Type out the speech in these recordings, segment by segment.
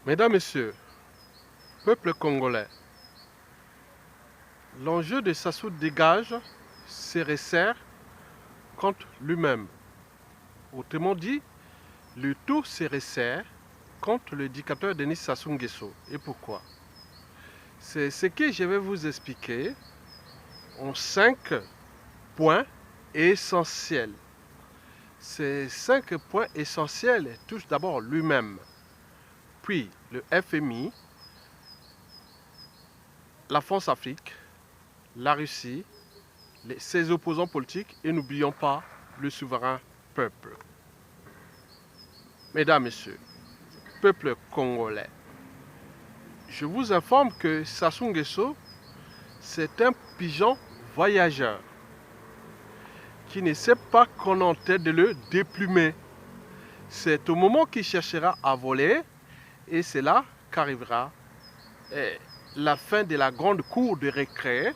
Mesdames, Messieurs, peuple congolais, l'enjeu de Sassou dégage se resserre contre lui-même. Autrement dit, le tout se resserre contre le dictateur Denis Sassou Nguesso. Et pourquoi? C'est ce que je vais vous expliquer en 5 points essentiels. Ces 5 points essentiels touchent d'abord lui-même, puis le FMI, la France-Afrique, la Russie, ses opposants politiques et n'oublions pas le souverain peuple. Mesdames, Messieurs, peuple congolais, je vous informe que Sassou Nguesso, c'est un pigeon voyageur qui ne sait pas qu'on est en train de le déplumer. C'est au moment qu'il cherchera à voler et c'est là qu'arrivera la fin de la grande cour de récré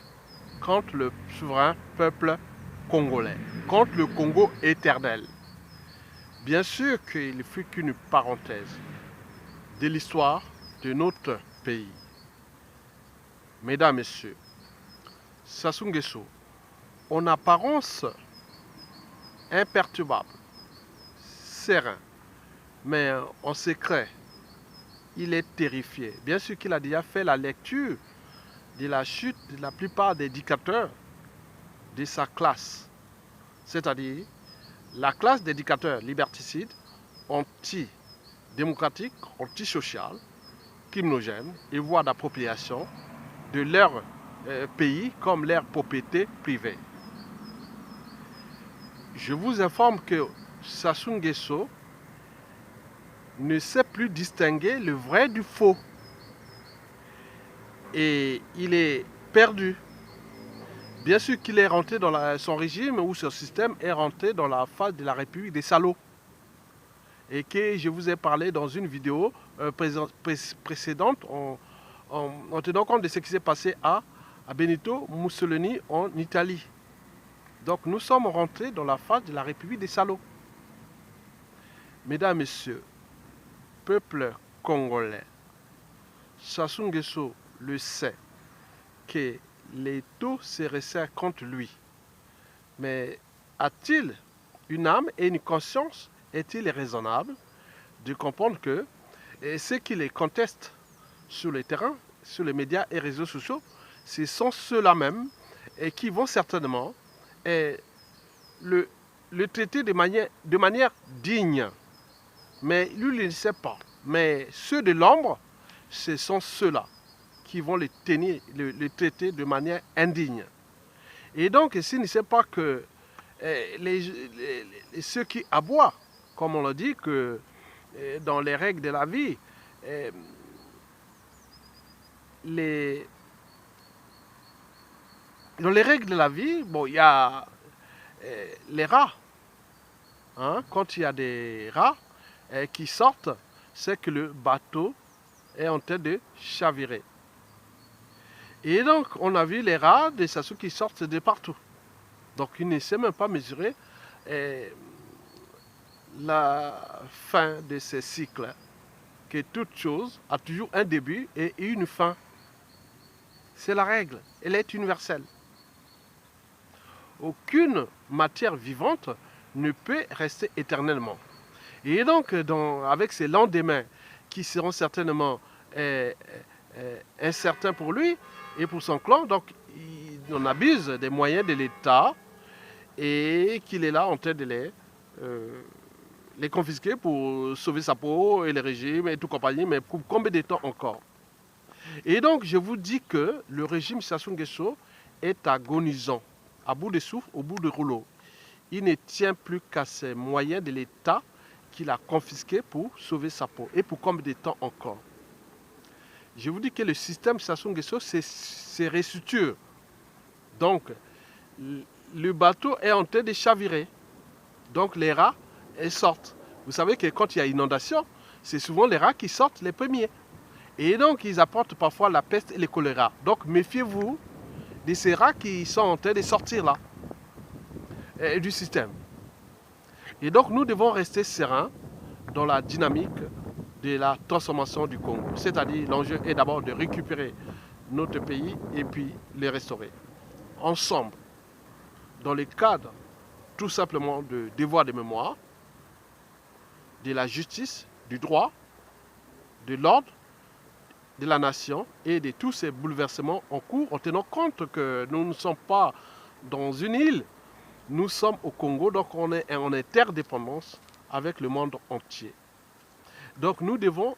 contre le souverain peuple congolais, contre le Congo éternel. Bien sûr qu'il ne fut qu'une parenthèse de l'histoire de notre pays. Mesdames, Messieurs, Sassou Nguesso, en apparence imperturbable, serein, mais en secret, il est terrifié. Bien sûr qu'il a déjà fait la lecture de la chute de la plupart des dictateurs de sa classe, c'est-à-dire la classe des dictateurs liberticides, anti-démocratiques, anti-sociales, criminogènes et voies d'appropriation de leur pays comme leur propriété privée. Je vous informe que Sassou Nguesso ne sait plus distinguer le vrai du faux. Et il est perdu. Bien sûr qu'il est rentré dans son régime ou son système est rentré dans la phase de la République des salauds. Et que je vous ai parlé dans une vidéo précédente en tenant compte de ce qui s'est passé à Benito Mussolini en Italie. Donc nous sommes rentrés dans la phase de la République des salauds. Mesdames, Messieurs, peuple congolais, Sassou Nguesso le sait que les taux se resserrent contre lui. Mais a-t-il une âme et une conscience? Est-il raisonnable de comprendre que ceux qui les contestent sur le terrain, sur les médias et réseaux sociaux, ce sont ceux-là même et qui vont certainement le traiter de manière digne. Mais lui, il ne sait pas. Mais ceux de l'ombre, ce sont ceux-là qui vont le traiter de manière indigne. Et donc, s'il ne sait pas que ceux qui aboient, comme on l'a dit, que dans les règles de la vie, dans les règles de la vie, bon, il y a les rats. Hein? Quand il y a des rats qui sortent, c'est que le bateau est en train de chavirer. Et donc, on a vu les rats de Sassou qui sortent de partout. Donc, il ne sait même pas mesurer la fin de ces cycles. Que toute chose a toujours un début et une fin. C'est la règle. Elle est universelle. Aucune matière vivante ne peut rester éternellement. Et donc, avec ces lendemains qui seront certainement incertains pour lui et pour son clan, donc il en abuse des moyens de l'État et qu'il est là en train de les confisquer pour sauver sa peau et les régimes et tout compagnie, mais pour combien de temps encore? Et donc, je vous dis que le régime Sassou Nguesso est agonisant, à bout de souffle, au bout de rouleau. Il ne tient plus qu'à ses moyens de l'État qu'il a confisqués pour sauver sa peau. Et pour combien de temps encore? Je vous dis que le système Sassou Nguesso, c'est restructure. Donc, le bateau est en train de chavirer. Donc, les rats sortent. Vous savez que quand il y a inondation, c'est souvent les rats qui sortent les premiers. Et donc, ils apportent parfois la peste et le choléra. Donc, méfiez-vous de ces rats qui sont en train de sortir là, du système. Et donc, nous devons rester sereins dans la dynamique de la transformation du Congo. C'est-à-dire, l'enjeu est d'abord de récupérer notre pays et puis les restaurer. Ensemble, dans le cadre tout simplement de devoir de mémoire, de la justice, du droit, de l'ordre, de la nation et de tous ces bouleversements en cours, en tenant compte que nous ne sommes pas dans une île, nous sommes au Congo, donc on est en interdépendance avec le monde entier. Donc nous devons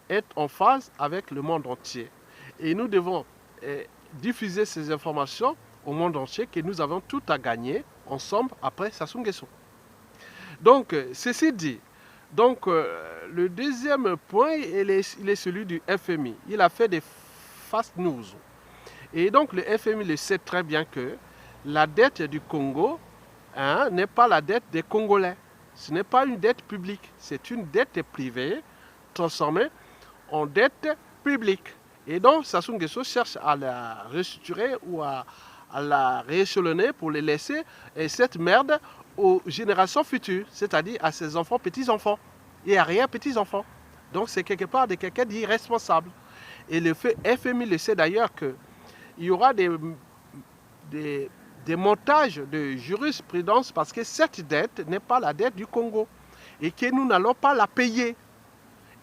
être en phase avec le monde entier. Et nous devons diffuser ces informations au monde entier que nous avons tout à gagner ensemble après Sassou Nguesso. Donc, ceci dit, donc, le deuxième point, il est celui du FMI. Il a fait des fast news. Et donc, le FMI le sait très bien que la dette du Congo n'est pas la dette des Congolais. Ce n'est pas une dette publique, c'est une dette privée transformée en dette publique. Et donc, Sassou Nguesso cherche à la restructurer ou à la rééchelonner pour les laisser cette merde aux générations futures, c'est-à-dire à ses enfants, petits-enfants et arrière-petits-enfants. Donc, c'est quelque part de quelqu'un d'irresponsable. Et le FMI le sait d'ailleurs qu'il y aura des montages de jurisprudence parce que cette dette n'est pas la dette du Congo et que nous n'allons pas la payer.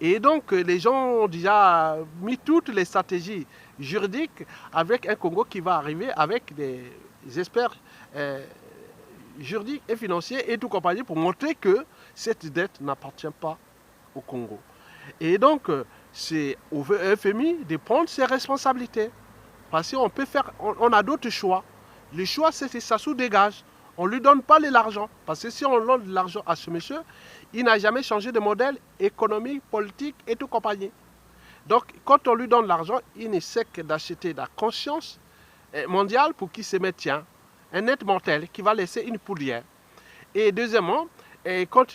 Et donc, les gens ont déjà mis toutes les stratégies juridiques avec un Congo qui va arriver avec des experts juridiques et financiers et tout compagnie pour montrer que cette dette n'appartient pas au Congo. Et donc, c'est au FMI de prendre ses responsabilités. Parce qu'on peut faire, on a d'autres choix. Le choix, c'est que Sassou dégage. On ne lui donne pas l'argent. Parce que si on donne de l'argent à ce monsieur, il n'a jamais changé de modèle économique, politique et tout compagnie. Donc, quand on lui donne l'argent, il ne sait que d'acheter la conscience mondiale pour qu'il se mette, tiens, un être mortel qui va laisser une poudrière. Et deuxièmement, quand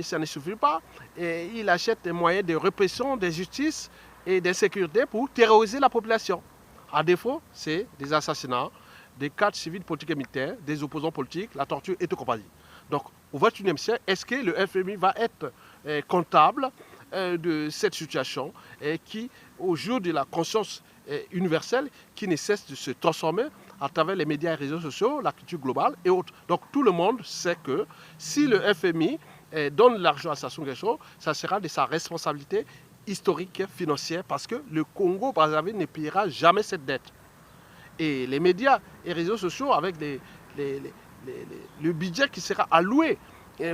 ça ne suffit pas, il achète des moyens de répression, de justice et de sécurité pour terroriser la population. À défaut, c'est des assassinats, des cadres civils, politiques et militaires, des opposants politiques, la torture et tout compagnie. Donc, au XXIe siècle, est-ce que le FMI va être comptable de cette situation qui, au jour de la conscience universelle, qui ne cesse de se transformer à travers les médias et les réseaux sociaux, la culture globale et autres. Donc, tout le monde sait que si le FMI donne l'argent à Sassou Nguesso, ça sera de sa responsabilité historique, financière, parce que le Congo-Brazzaville ne payera jamais cette dette. Et les médias et les réseaux sociaux, avec le budget qui sera alloué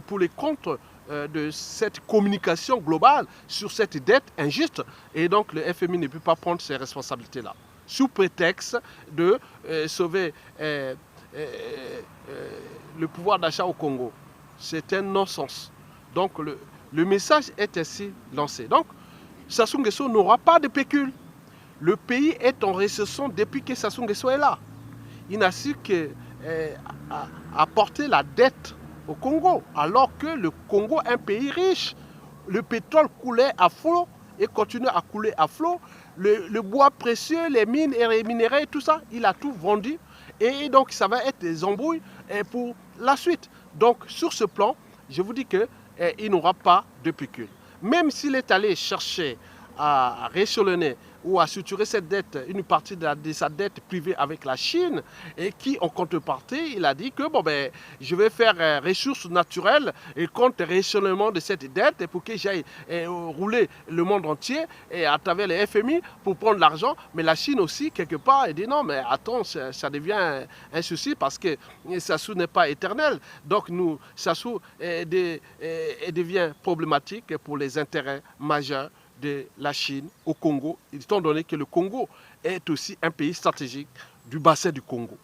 pour les comptes de cette communication globale sur cette dette injuste, et donc le FMI ne peut pas prendre ces responsabilités-là, sous prétexte de sauver le pouvoir d'achat au Congo. C'est un non-sens. Donc le message est ainsi lancé. Donc, Sassou Nguesso n'aura pas de pécule. Le pays est en récession depuis que Sassou Nguesso est là. Il n'a su qu'apporter la dette au Congo, alors que le Congo est un pays riche. Le pétrole coulait à flot et continue à couler à flot. Le bois précieux, les mines et les minéraux, tout ça, il a tout vendu. Et donc, ça va être des embrouilles pour la suite. Donc, sur ce plan, je vous dis qu'il n'aura pas de pécule. Même s'il est allé chercher à rééchelonner ou à structurer cette dette, une partie de sa dette privée avec la Chine, et qui, en contrepartie, il a dit que bon, ben, je vais faire ressources naturelles et compte rééchelonnement de cette dette pour que j'aille rouler le monde entier et à travers les FMI pour prendre l'argent. Mais la Chine aussi, quelque part, elle dit non, mais attends, ça devient un souci parce que Sassou n'est pas éternel. Donc, Sassou devient problématique pour les intérêts majeurs de la Chine au Congo, étant donné que le Congo est aussi un pays stratégique du bassin du Congo,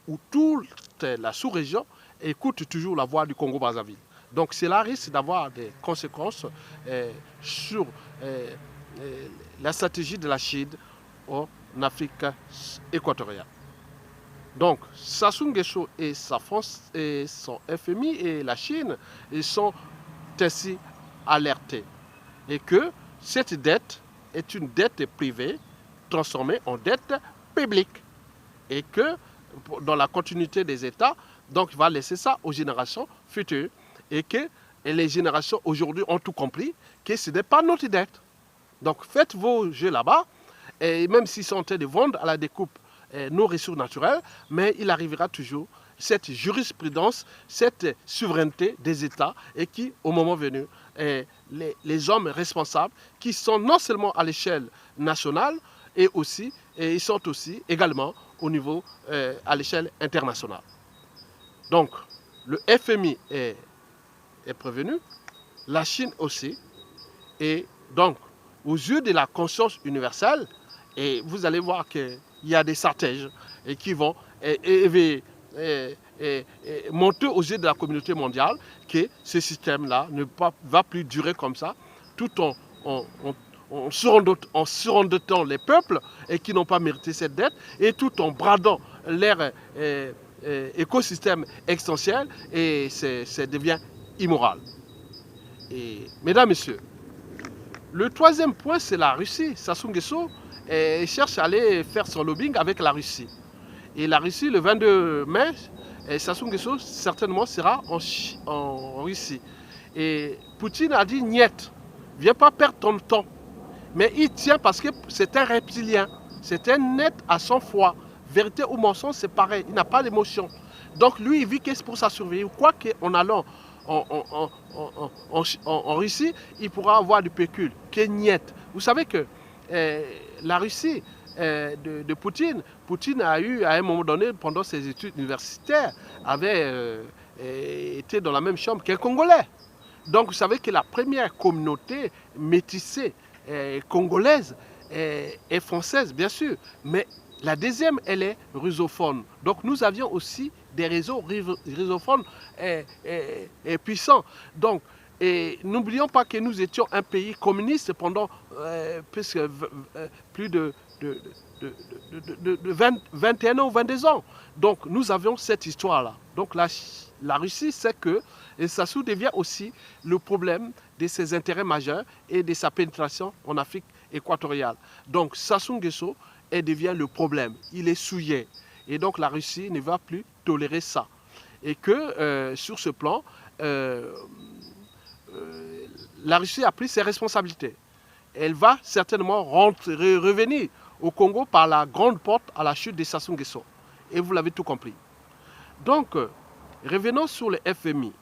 où toute la sous-région écoute toujours la voix du Congo-Brazzaville. Donc cela risque d'avoir des conséquences sur la stratégie de la Chine en Afrique équatoriale. Donc Sassou Nguesso et sa France et son FMI et la Chine, ils sont ainsi alertés. Et que cette dette est une dette privée transformée en dette publique. Et que, dans la continuité des États, donc il va laisser ça aux générations futures. Et que et les générations aujourd'hui ont tout compris que ce n'est pas notre dette. Donc faites vos jeux là-bas, et même s'ils sont en train de vendre à la découpe nos ressources naturelles, mais il arrivera toujours cette jurisprudence, cette souveraineté des États et qui, au moment venu, les hommes responsables qui sont non seulement à l'échelle nationale et ils sont aussi également au niveau à l'échelle internationale. Donc, le FMI est prévenu, la Chine aussi, et donc, aux yeux de la conscience universelle, et vous allez voir qu'il y a des stratèges qui vont montrer aux yeux de la communauté mondiale que ce système-là ne va plus durer comme ça, tout en surendettant les peuples et qui n'ont pas mérité cette dette, et tout en bradant leur écosystème essentiel, et ça devient immoral. Et, mesdames, messieurs, le troisième point, c'est la Russie. Sassou Nguesso cherche à aller faire son lobbying avec la Russie. Et la Russie, le 22 mai, Sassou Nguesso certainement sera en Russie. Et Poutine a dit niet, viens pas perdre ton temps. Mais il tient parce que c'est un reptilien. C'est un net à son foie. Vérité ou mensonge, c'est pareil. Il n'a pas d'émotion. Donc lui, il vit que c'est pour sa survie. Quoi qu'en allant en Russie, il pourra avoir du pécule. Que niet. Vous savez que la Russie de Poutine a eu à un moment donné, pendant ses études universitaires, avait été dans la même chambre qu'un Congolais. Donc vous savez que la première communauté métissée congolaise est française, bien sûr, mais la deuxième, elle est rusophone. Donc nous avions aussi des réseaux rusophones puissants. Donc, n'oublions pas que nous étions un pays communiste pendant plus de 21 ans ou 22 ans. Donc nous avions cette histoire-là. Donc la Russie sait que Sassou devient aussi le problème de ses intérêts majeurs et de sa pénétration en Afrique équatoriale. Donc Sassou Nguesso devient le problème. Il est souillé. Et donc la Russie ne va plus tolérer ça. Et que sur ce plan, la Russie a pris ses responsabilités. Elle va certainement revenir au Congo par la grande porte à la chute de Sassou Nguesso. Et vous l'avez tout compris. Donc, revenons sur le FMI.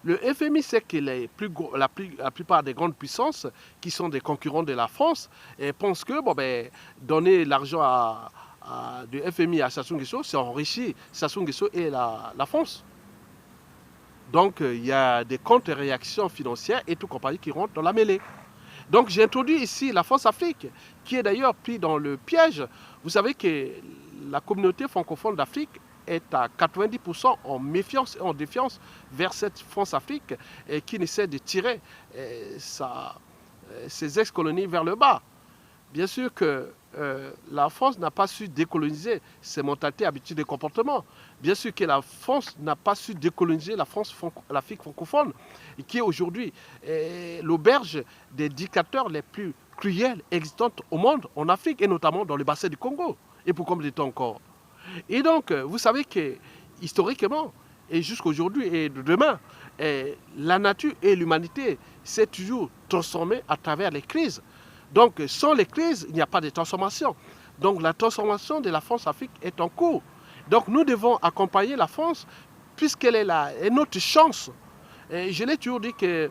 Le FMI sait que la plupart des grandes puissances, qui sont des concurrents de la France, pensent que donner l'argent du FMI à Sassou Nguesso, c'est enrichir Sassou Nguesso et la France. Donc, il y a des contre-réactions financières et tout compagnie qui rentrent dans la mêlée. Donc, j'ai introduit ici la France-Afrique, qui est d'ailleurs pris dans le piège. Vous savez que la communauté francophone d'Afrique est à 90% en méfiance et en défiance vers cette France-Afrique qui essaie de tirer ses ex-colonies vers le bas. Bien sûr que la France n'a pas su décoloniser ses mentalités, habitudes et comportements. Bien sûr que la France n'a pas su décoloniser l'Afrique francophone, qui est aujourd'hui l'auberge des dictateurs les plus cruels existants au monde, en Afrique et notamment dans le bassin du Congo. Et pour combien de temps encore? Et donc, vous savez que historiquement, et jusqu'aujourd'hui et demain, la nature et l'humanité s'est toujours transformée à travers les crises. Donc, sans les crises, il n'y a pas de transformation. Donc, la transformation de la France-Afrique est en cours. Donc, nous devons accompagner la France puisqu'elle est là, et notre chance. Et je l'ai toujours dit que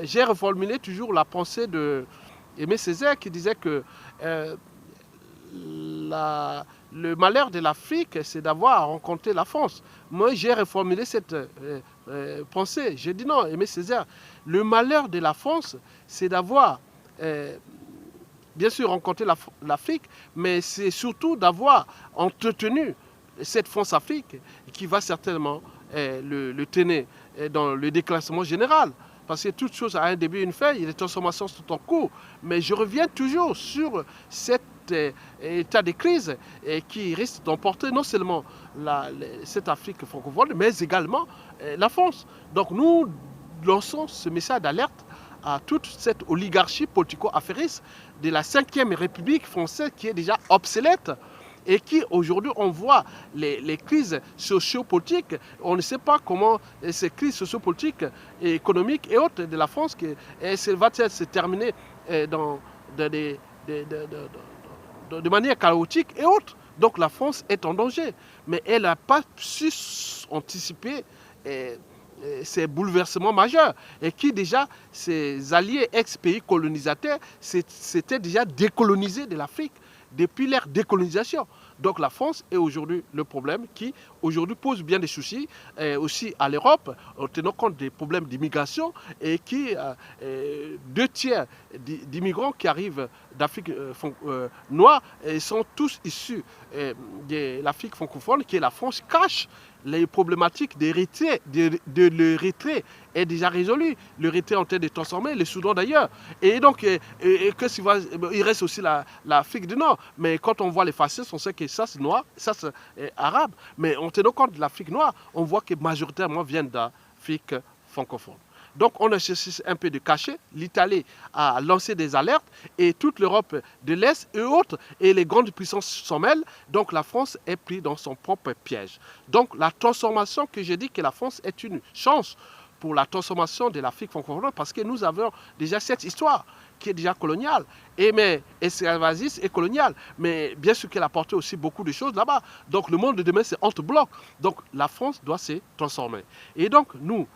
j'ai reformulé toujours la pensée de Aimé Césaire qui disait que le malheur de l'Afrique, c'est d'avoir rencontré la France. Moi, j'ai reformulé cette pensée. J'ai dit non, Aimé Césaire, le malheur de la France, c'est d'avoir bien sûr rencontré l'Afrique, mais c'est surtout d'avoir entretenu cette France-Afrique qui va certainement le tenir dans le déclassement général. Parce que toute chose a un début et une fin, il y a des transformations sont en cours. Mais je reviens toujours sur cet état de crise qui risque d'emporter non seulement cette Afrique francophone, mais également la France. Donc nous lançons ce message d'alerte à toute cette oligarchie politico-affairiste de la 5e République française qui est déjà obsolète et qui aujourd'hui on voit les crises sociopolitiques, on ne sait pas comment ces crises sociopolitiques et économiques et autres de la France, va-t-elle se terminer dans, de, de, de, de manière chaotique et autres. Donc la France est en danger, mais elle n'a pas su anticiper ces bouleversements majeurs et qui déjà, ses alliés ex-pays colonisateurs, s'étaient déjà décolonisés de l'Afrique depuis leur décolonisation. Donc la France est aujourd'hui le problème qui aujourd'hui pose bien des soucis aussi à l'Europe, en tenant compte des problèmes d'immigration et qui 2/3 d'immigrants qui arrivent d'Afrique noire sont tous issus de l'Afrique francophone, qui est la France cache les problématiques de l'Érythrée est déjà résolue. L'Érythrée est en train de transformer, le Soudan d'ailleurs. Et donc, il reste aussi l'Afrique du Nord. Mais quand on voit les facettes, on sait que ça c'est noir, ça c'est arabe. Mais en tenant compte de l'Afrique noire, on voit que majoritairement viennent d'Afrique francophone. Donc on a cherché un peu de cacher. L'Italie a lancé des alertes et toute l'Europe de l'Est et autres, et les grandes puissances s'en mêlent. Donc la France est prise dans son propre piège. Donc la transformation que j'ai dit que la France est une chance pour la transformation de l'Afrique francophone, parce que nous avons déjà cette histoire qui est déjà coloniale, mais esclavagiste et coloniale, mais bien sûr qu'elle a apporté aussi beaucoup de choses là-bas. Donc le monde de demain, c'est entre blocs. Donc la France doit se transformer. Et donc nous,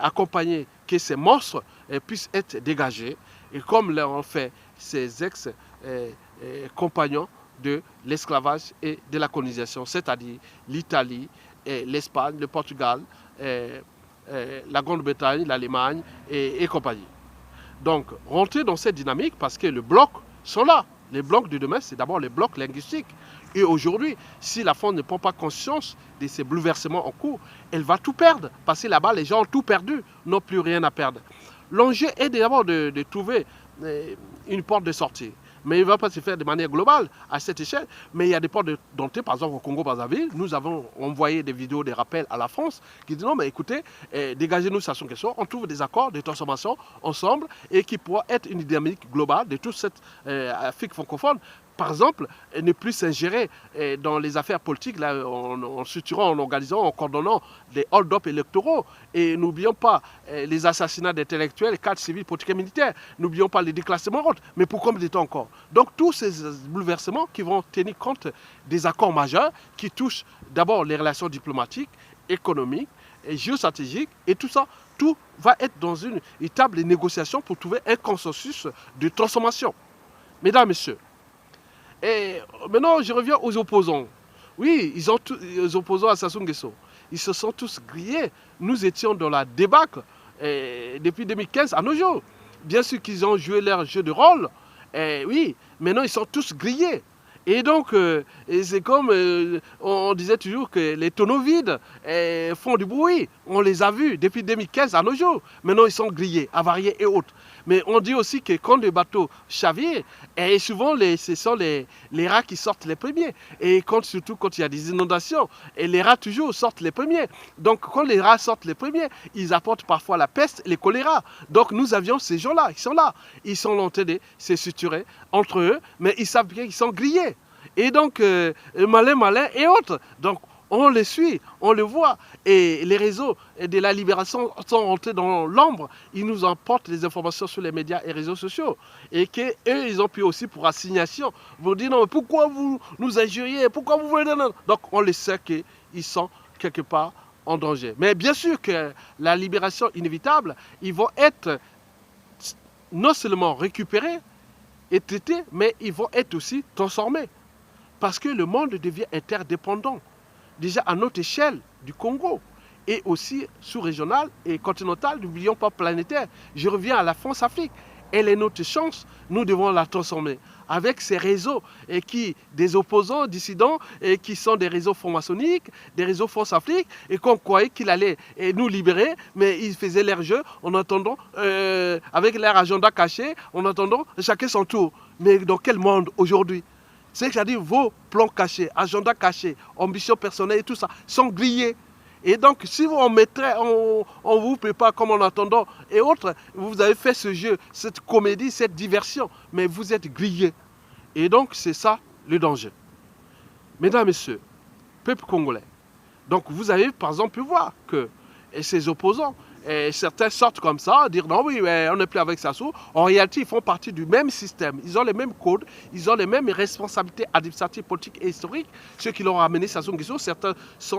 accompagner que ces monstres puissent être dégagés, et comme l'ont fait ces ex-compagnons de l'esclavage et de la colonisation, c'est-à-dire l'Italie, l'Espagne, le Portugal, la Grande-Bretagne, l'Allemagne et compagnie. Donc, rentrer dans cette dynamique parce que les blocs sont là. Les blocs de demain, c'est d'abord les blocs linguistiques. Et aujourd'hui, si la France ne prend pas conscience de ces bouleversements en cours, elle va tout perdre. Parce que là-bas, les gens ont tout perdu, n'ont plus rien à perdre. L'enjeu est d'abord de trouver une porte de sortie. Mais il ne va pas se faire de manière globale à cette échelle. Mais il y a des portes d'entrée, par exemple au Congo-Brazzaville. Nous avons envoyé des vidéos, des rappels à la France qui disent non, mais écoutez, dégagez-nous ça son question. On trouve des accords de transformation ensemble et qui pourra être une dynamique globale de toute cette Afrique francophone. Par exemple, ne plus s'ingérer dans les affaires politiques là, en structurant, en organisant, en coordonnant des hold-up électoraux. Et n'oublions pas les assassinats d'intellectuels, cadres civils, politiques et militaires. N'oublions pas les déclassements autres. Mais pour combien de temps encore? Donc tous ces bouleversements qui vont tenir compte des accords majeurs qui touchent d'abord les relations diplomatiques, économiques, et géostratégiques et tout ça, tout va être dans une table de négociation pour trouver un consensus de transformation. Mesdames, Messieurs, et maintenant, je reviens aux opposants. Oui, les opposants à Sassou Nguesso, ils se sont tous grillés. Nous étions dans la débâcle depuis 2015 à nos jours. Bien sûr qu'ils ont joué leur jeu de rôle. Oui, maintenant ils sont tous grillés. Et donc, c'est comme on disait toujours que les tonneaux vides font du bruit. On les a vus depuis 2015 à nos jours. Maintenant, ils sont grillés, avariés et autres. Mais on dit aussi que quand les bateaux chavirent, et souvent ce sont les rats qui sortent les premiers. Et surtout quand il y a des inondations, et les rats toujours sortent les premiers. Donc quand les rats sortent les premiers, ils apportent parfois la peste et les choléras. Donc nous avions ces gens-là, ils sont là. Ils sont en train de se suturer entre eux, mais ils savent bien qu'ils sont grillés. Et donc, malin et autres. Donc, on les suit, on les voit. Et les réseaux de la libération sont rentrés dans l'ombre. Ils nous apportent les informations sur les médias et réseaux sociaux. Et qu'eux, ils ont pu aussi pour assignation vous dire non, mais pourquoi vous nous injuriez? Pourquoi vous venez? Donc, on les sait qu'ils sont quelque part en danger. Mais bien sûr que la libération inévitable, ils vont être non seulement récupérés et traités, mais ils vont être aussi transformés. Parce que le monde devient interdépendant. Déjà à notre échelle du Congo et aussi sous-régionale et continentale, n'oublions pas planétaire. Je reviens à la France-Afrique. Elle est notre chance, nous devons la transformer. Avec ces réseaux des opposants, dissidents, et qui sont des réseaux francs-maçonniques, des réseaux France-Afrique, et qu'on croyait qu'il allait nous libérer, mais ils faisaient leur jeu en attendant, avec leur agenda caché, en attendant chacun son tour. Mais dans quel monde aujourd'hui? C'est-à-dire vos plans cachés, agenda caché, ambitions personnelles et tout ça sont grillés. Et donc, si on vous prépare comme en attendant et autres, vous avez fait ce jeu, cette comédie, cette diversion, mais vous êtes grillés. Et donc, c'est ça le danger. Mesdames, Messieurs, peuple congolais, donc vous avez par exemple pu voir que ces opposants, certains sortent comme ça, dire non oui, on n'est plus avec Sassou. En réalité, ils font partie du même système. Ils ont les mêmes codes, ils ont les mêmes responsabilités administratives, politiques et historiques. Ceux qui l'ont ramené Sassou Nguesso, certains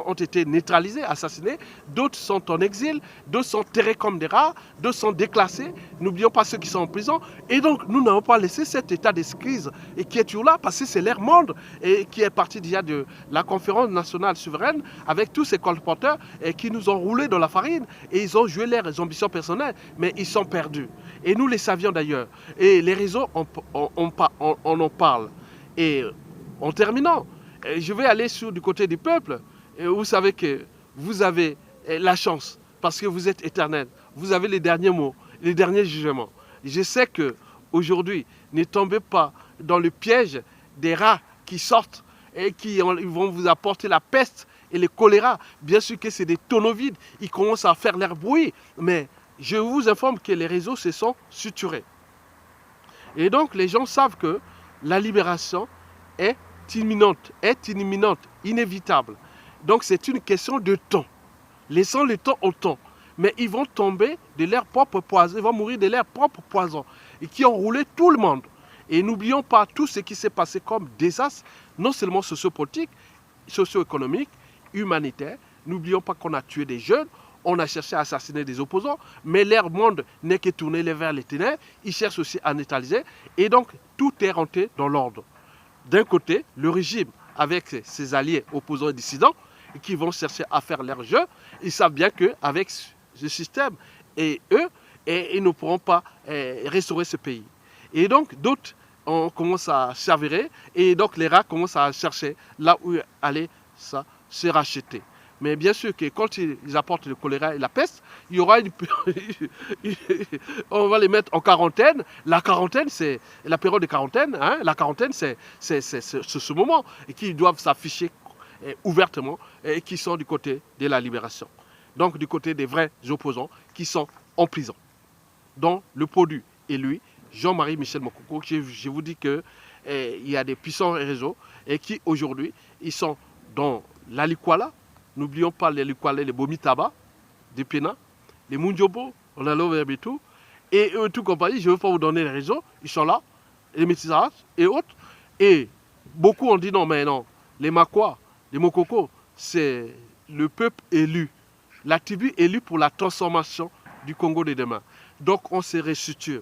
ont été neutralisés, assassinés, d'autres sont en exil, d'autres sont terrés comme des rats, d'autres sont déclassés. N'oublions pas ceux qui sont en prison. Et donc, nous n'avons pas laissé cet état de crise et qui est toujours là parce que c'est leur monde et qui est parti déjà de la conférence nationale souveraine avec tous ces colporteurs et qui nous ont roulé dans la farine et ils ont joué leurs ambitions personnelles, mais ils sont perdus. Et nous les savions d'ailleurs. Et les réseaux, on en parle. Et en terminant, je vais aller du côté du peuple. Et vous savez que vous avez la chance, parce que vous êtes éternel. Vous avez les derniers mots, les derniers jugements. Je sais que aujourd'hui, ne tombez pas dans le piège des rats qui sortent et qui vont vous apporter la peste et le choléra. Bien sûr que c'est des tonneaux vides, ils commencent à faire leur bruit, mais je vous informe que les réseaux se sont suturés. Et donc les gens savent que la libération est imminente, inévitable. Donc c'est une question de temps. Laissons le temps au temps. Mais ils vont tomber de leur propre poison, ils vont mourir de leur propre poison, et qui ont roulé tout le monde. Et n'oublions pas tout ce qui s'est passé comme désastre, non seulement sociopolitique, socio-économique, humanitaire. N'oublions pas qu'on a tué des jeunes, on a cherché à assassiner des opposants, mais leur monde n'est que tourné vers les ténèbres, ils cherchent aussi à neutraliser, et donc tout est rentré dans l'ordre. D'un côté, le régime, avec ses alliés opposants et dissidents, qui vont chercher à faire leur jeu, ils savent bien qu'avec ce système, et eux, ils ne pourront pas restaurer ce pays. Et donc d'autres on commence à s'avérer, et donc les rats commencent à chercher là où aller ça se racheter. Mais bien sûr que quand ils apportent le choléra et la peste, il y aura on va les mettre en quarantaine. La quarantaine, c'est la période de quarantaine. Hein? La quarantaine, c'est ce moment et qui doivent s'afficher ouvertement et qui sont du côté de la libération. Donc du côté des vrais opposants qui sont en prison. Dont le produit est lui, Jean-Marie Michel Mokoko. Je vous dis qu'il y a des puissants réseaux et qui aujourd'hui, ils sont dans la Likwala. N'oublions pas les Likwala, les Bomitaba, des Pena, les Mundjobo, on a l'Overbitou, et eux, tout compagnie, je ne veux pas vous donner les réseaux, ils sont là, les Métissaras et autres. Et beaucoup ont dit non, mais non, les Makwa, les Mokoko, c'est le peuple élu, la tribu élue pour la transformation du Congo de demain. Donc on se restructure.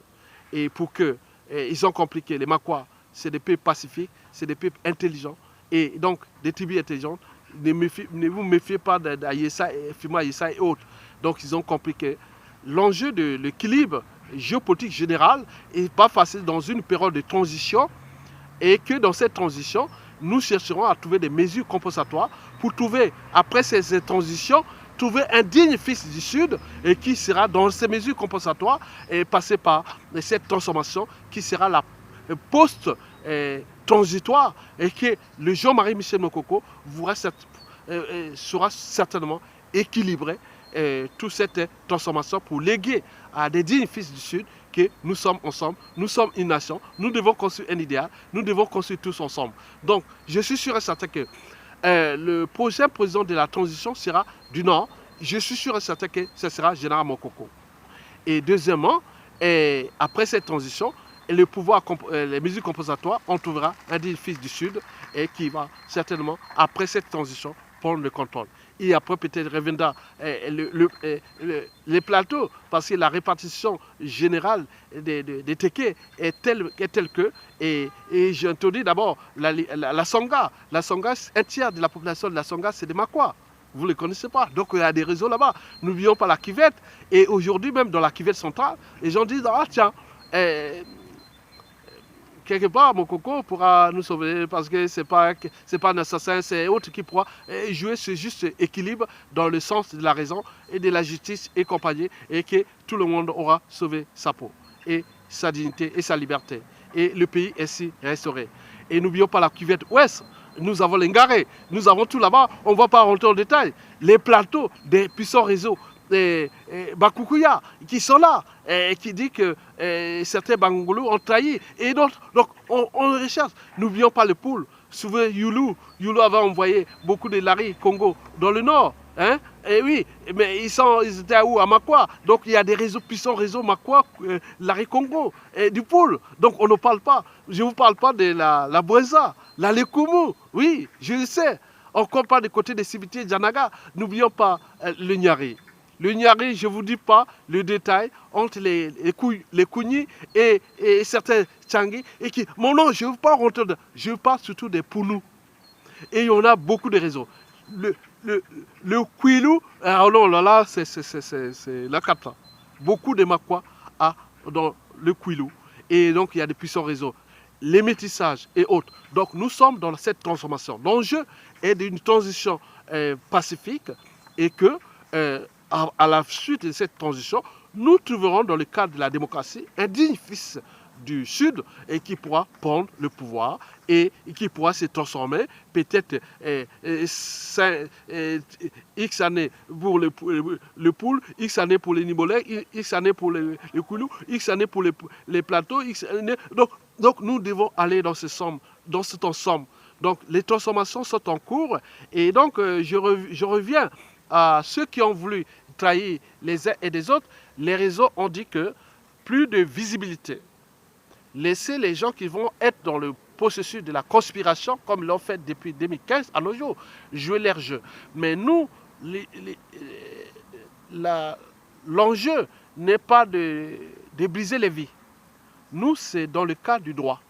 Et pour que, ils ont compliqué, les Makwa, c'est des peuples pacifiques, c'est des peuples intelligents, et donc des tribus intelligentes. Ne vous méfiez pas d'Ayessa, Fima Ayessa et autres. Donc ils ont compliqué. L'enjeu de l'équilibre géopolitique général n'est pas facile dans une période de transition, et que dans cette transition, nous chercherons à trouver des mesures compensatoires pour trouver, après ces transitions, trouver un digne fils du Sud et qui sera dans ces mesures compensatoires et passer par cette transformation qui sera la post-transitoire et que le Jean-Marie Michel Mokoko sera certainement équilibré toute cette transformation pour léguer à des dignes fils du Sud que nous sommes ensemble, nous sommes une nation, nous devons construire un idéal, nous devons construire tous ensemble. Donc, je suis sûr et certain que le prochain président de la transition sera du Nord. Je suis sûr et certain que ce sera Général Mokoko. Et deuxièmement, après cette transition, les mesures compensatoires, on trouvera un des fils du Sud et qui va certainement, après cette transition, prendre le contrôle. Et après, peut-être reviendra les plateaux, parce que la répartition générale des Téké est telle que, et j'ai entendu d'abord la Songa. La Songa, un tiers de la population de la Songa, c'est des Makwa. Vous ne les connaissez pas. Donc il y a des réseaux là-bas. N'oublions pas la cuvette. Et aujourd'hui, même dans la cuvette centrale, les gens disent, ah tiens, quelque part, Mokoko pourra nous sauver parce que ce n'est pas un assassin, c'est autre qui pourra jouer ce juste équilibre dans le sens de la raison et de la justice et compagnie, et que tout le monde aura sauvé sa peau et sa dignité et sa liberté. Et le pays est ainsi restauré. Et n'oublions pas la cuvette ouest. Nous avons les Ngaré, nous avons tout là-bas, on ne va pas rentrer en détail. Les plateaux des puissants réseaux, Bakukuya, qui sont là, et qui dit que certains Bangolou ont trahi, et d'autres. Donc on recherche. N'oublions pas le poule, Souvent, Youlou avait envoyé beaucoup de Larry Congo dans le nord. Hein? Et oui, mais ils étaient à où? À Makwa. Donc il y a des réseaux puissants, réseaux Makwa, Larry Congo, et du pôle. Donc on ne parle pas. Je ne vous parle pas de la Boueza, la Lekumu. Oui, je le sais. Encore pas du côté des cimetières Djanaga. N'oublions pas le Nyari. Le Nyari, je ne vous dis pas le détail entre les Kouni et certains Tchangi. Et qui, mon nom, je ne veux pas rentrer dedans. Je parle surtout des Pounou. Et il y en a beaucoup de réseaux. Le Kwilu, alors non, là, c'est la cata. Beaucoup de Makwa dans le Kwilu. Et donc, il y a des puissants réseaux. Les métissages et autres. Donc, nous sommes dans cette transformation. L'enjeu est d'une transition pacifique et que, à la suite de cette transition, nous trouverons dans le cadre de la démocratie un digne fils du Sud et qui pourra prendre le pouvoir et qui pourra se transformer peut-être X années pour le poule, X années pour les Nibolais, X années pour les Koulou, X années pour les plateaux, X années. Donc nous devons aller dans cet ensemble. Donc les transformations sont en cours et donc je reviens à ceux qui ont voulu trahir les uns et les autres. Les réseaux ont dit que plus de visibilité. Laissez les gens qui vont être dans le processus de la conspiration, comme l'ont fait depuis 2015 à nos jours, jouer leur jeu. Mais nous, l'enjeu n'est pas de briser les vies. Nous, c'est dans le cas du droit.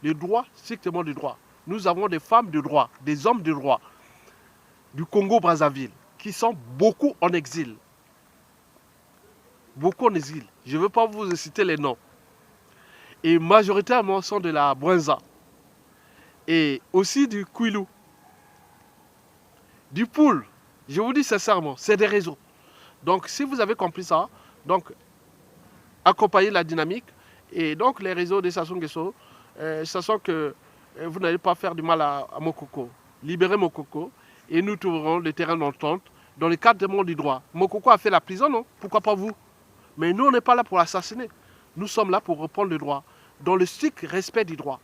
Le droit, strictement du droit. Nous avons des femmes de droit, des hommes de droit du Congo-Brazzaville qui sont beaucoup en exil. Beaucoup en exil. Je ne veux pas vous citer les noms. Et majoritairement sont de la Bouenza. Et aussi du Kwilu. Du Poule. Je vous dis sincèrement, c'est des réseaux. Donc si vous avez compris ça, donc accompagnez la dynamique. Et donc les réseaux de Sassou Nguesso, sachant que vous n'allez pas faire du mal à Mokoko. Libérez Mokoko et nous trouverons le terrain d'entente dans le cadre du monde du droit. Mokoko a fait la prison, non? Pourquoi pas vous? Mais nous, on n'est pas là pour l'assassiner. Nous sommes là pour reprendre le droit, dans le strict respect du droit.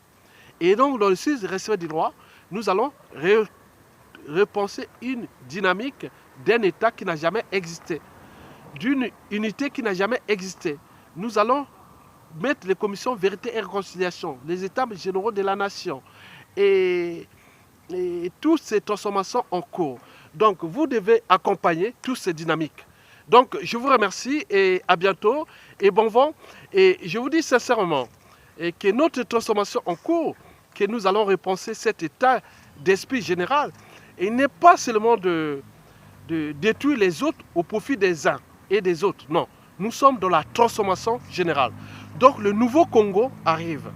Et donc, dans le strict respect du droit, nous allons repenser une dynamique d'un État qui n'a jamais existé, d'une unité qui n'a jamais existé. Nous allons mettre les commissions vérité et réconciliation, les États généraux de la nation et toutes ces transformations en cours. Donc, vous devez accompagner toutes ces dynamiques. Donc, je vous remercie et à bientôt et bon vent. Et je vous dis sincèrement que notre transformation en cours, que nous allons repenser cet état d'esprit général, il n'est pas seulement de détruire les autres au profit des uns et des autres. Non, nous sommes dans la transformation générale. Donc, le nouveau Congo arrive.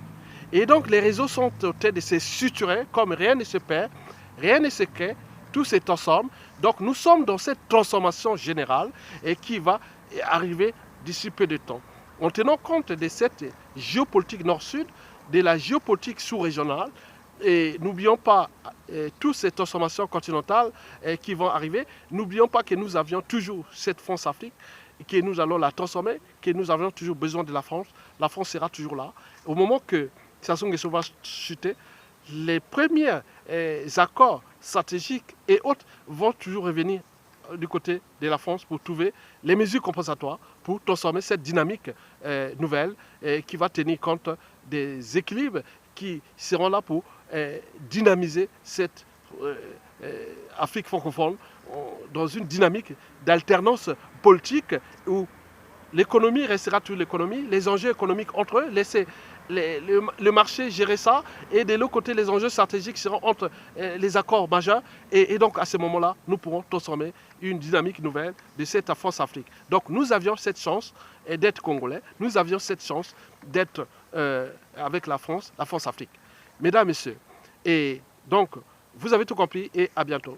Et donc, les réseaux sont en train de se structurer comme rien ne se perd, rien ne se crée. Tous est ensemble. Donc nous sommes dans cette transformation générale et qui va arriver d'ici peu de temps. En tenant compte de cette géopolitique nord-sud, de la géopolitique sous-régionale, et n'oublions pas toutes ces transformations continentales qui vont arriver, n'oublions pas que nous avions toujours cette France-Afrique, que nous allons la transformer, que nous avions toujours besoin de la France sera toujours là. Au moment que Sassou Nguesso va chuter, les premiers accords stratégiques et autres vont toujours revenir du côté de la France pour trouver les mesures compensatoires pour transformer cette dynamique nouvelle qui va tenir compte des équilibres qui seront là pour dynamiser cette Afrique francophone dans une dynamique d'alternance politique où l'économie restera toujours l'économie, les enjeux économiques entre eux, laisser le marché gérer ça, et de l'autre côté, les enjeux stratégiques seront entre les accords majeurs, et donc à ce moment-là, nous pourrons transformer une dynamique nouvelle de cette France-Afrique. Donc nous avions cette chance d'être Congolais, nous avions cette chance d'être avec la France-Afrique. Mesdames, Messieurs, et donc vous avez tout compris, et à bientôt.